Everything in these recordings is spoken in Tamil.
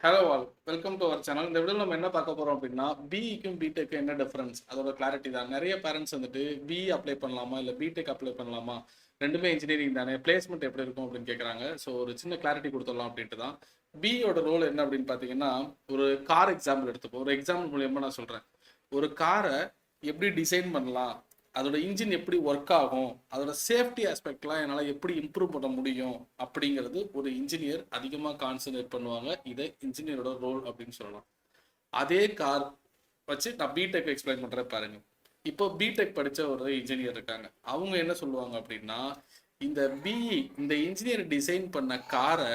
Hello all welcome to our channel. இந்த வீடியோவில் நம்ம என்ன பார்க்க போகிறோம் அப்படின்னா பிஇக்கும் பிடெக்கு என்ன டிஃப்ரென்ஸ், அதோட கிளாரிட்டி தான். நிறைய பேரண்ட்ஸ் வந்துட்டு பிஇ அப்ளை பண்ணலாமா இல்லை பிடெக் அப்ளை பண்ணலாமா, ரெண்டுமே இன்ஜினியரிங் தானே, பிளேஸ்மெண்ட் எப்படி இருக்கும் அப்படின்னு கேட்குறாங்க. ஸோ ஒரு சின்ன கிளாரிட்டி கொடுத்துடலாம் அப்படின்ட்டு தான். பிஇயோட ரோல் என்ன அப்படின்னு பார்த்தீங்கன்னா, ஒரு கார் எக்ஸாம்பிள் எடுத்துப்போம். ஒரு எக்ஸாம்பிள் மூலியமாக நான் சொல்கிறேன். ஒரு காரை எப்படி டிசைன் பண்ணலாம், அதோட இன்ஜின் எப்படி ஒர்க் ஆகும், அதோட சேஃப்டி ஆஸ்பெக்ட்லாம் என்னால் எப்படி இம்ப்ரூவ் பண்ண முடியும் அப்படிங்கிறது ஒரு இன்ஜினியர் அதிகமாக கான்சன்ட்ரேட் பண்ணுவாங்க. இதை இன்ஜினியரோட ரோல் அப்படின்னு சொல்லலாம். அதே கார் வச்சு நான் பிடெக் எக்ஸ்பிளைன் பண்ணுறேன் பாருங்க. இப்போ பிடெக் படித்த ஒரு இன்ஜினியர் இருக்காங்க. அவங்க என்ன சொல்லுவாங்க அப்படின்னா, இந்த பிஇ இந்த இன்ஜினியர் டிசைன் பண்ண காரை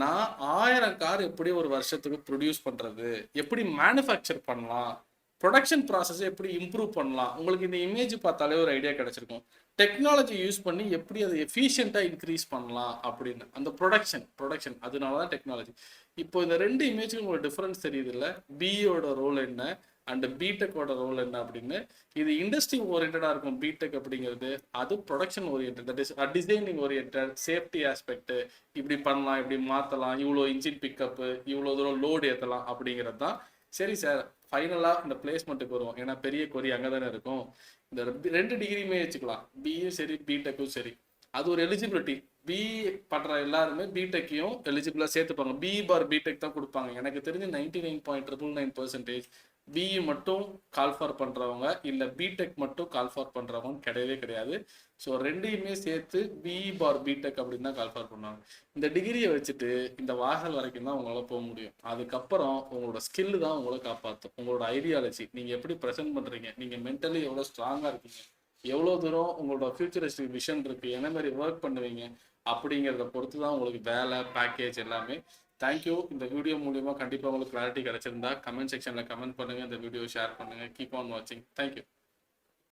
நான் 1000 கார் எப்படி ஒரு வருஷத்துக்கு ப்ரொடியூஸ் பண்ணுறது, எப்படி மேனுஃபேக்சர் பண்ணலாம், ப்ரொடக்ஷன் ப்ராசஸ் எப்படி இம்ப்ரூவ் பண்ணலாம். உங்களுக்கு இந்த இமேஜ் பார்த்தாலே ஒரு ஐடியா கிடைச்சிருக்கும். டெக்னாலஜி யூஸ் பண்ணி எப்படி அதை எஃபிஷியண்டாக இன்க்ரீஸ் பண்ணலாம் அப்படின்னு. அந்த ப்ரொடக்ஷன் அதனால தான் டெக்னாலஜி. இப்போ இந்த ரெண்டு இமேஜுக்கு உங்களுக்கு டிஃப்ரென்ஸ் தெரியுது இல்லை, பிஇயோட ரோல் என்ன அண்ட் பிடெக்கோட ரோல் என்ன அப்படின்னு. இது இண்டஸ்ட்ரி ஓரியன்டாக இருக்கும் பிடெக் அப்படிங்கிறது, அது production orient, that is designing orient, safety aspect, இப்படி பண்ணலாம் இப்படி மாற்றலாம், இவ்வளோ இன்ஜின் பிக்கப்பு, இவ்வளோ தூரம் லோடு ஏற்றலாம் அப்படிங்கிறது தான். சரி சார், ஃபைனலாக இந்த பிளேஸ்மெண்ட்டுக்கு வருவோம். ஏன்னா பெரிய கொரி அங்கே தானே இருக்கும். இந்த ரெண்டு டிகிரியுமே வச்சுக்கலாம், பியும் சரி பிடெக்கும் சரி. அது ஒரு எலிஜிபிலிட்டி. பிஇ பண்ணுற எல்லாருமே பிடெக்கையும் எலிஜிபிளாக சேர்த்துப்பாங்க. பிஇ பார் பிடெக் தான் கொடுப்பாங்க. எனக்கு தெரிஞ்சு 99.999% பிஇ மட்டும் கால் ஃபார் பண்ணுறவங்க இல்லை பிடெக் மட்டும் கால் ஃபார் பண்ணுறவங்க கிடையவே கிடையாது. ஸோ ரெண்டையுமே சேர்த்து பிஇ பார் பிடெக் அப்படின்னு தான் கால் ஃபார் பண்ணுவாங்க. இந்த டிகிரியை வச்சுட்டு இந்த வாசல் வரைக்கும் தான் உங்களால் போக முடியும். அதுக்கப்புறம் உங்களோட ஸ்கில்லு தான் உங்களை காப்பாற்றும். உங்களோட ஐடியாலஜி, நீங்கள் எப்படி ப்ரெசென்ட் பண்ணுறீங்க, நீங்கள் மென்டலி எவ்வளோ ஸ்ட்ராங்காக இருக்கீங்க, எவ்வளோ தூரம் உங்களோட ஃபியூச்சரிஸ்டிக் விஷன் இருக்குது, என்ன மாதிரி ஒர்க் பண்ணுவீங்க அப்படிங்கிறத பொறுத்து தான் உங்களுக்கு வேலை பேக்கேஜ் எல்லாமே. தேங்க்யூ. இந்த வீடியோ மூலியமாக கண்டிப்பாக உங்களுக்கு கிளாரிட்டி கிடைச்சிருந்தா கமெண்ட் செக்ஷனில் கமெண்ட் பண்ணுங்கள், இந்த வீடியோ ஷேர் பண்ணுங்கள். கீப் ஆன் வாட்சிங். தேங்க்யூ.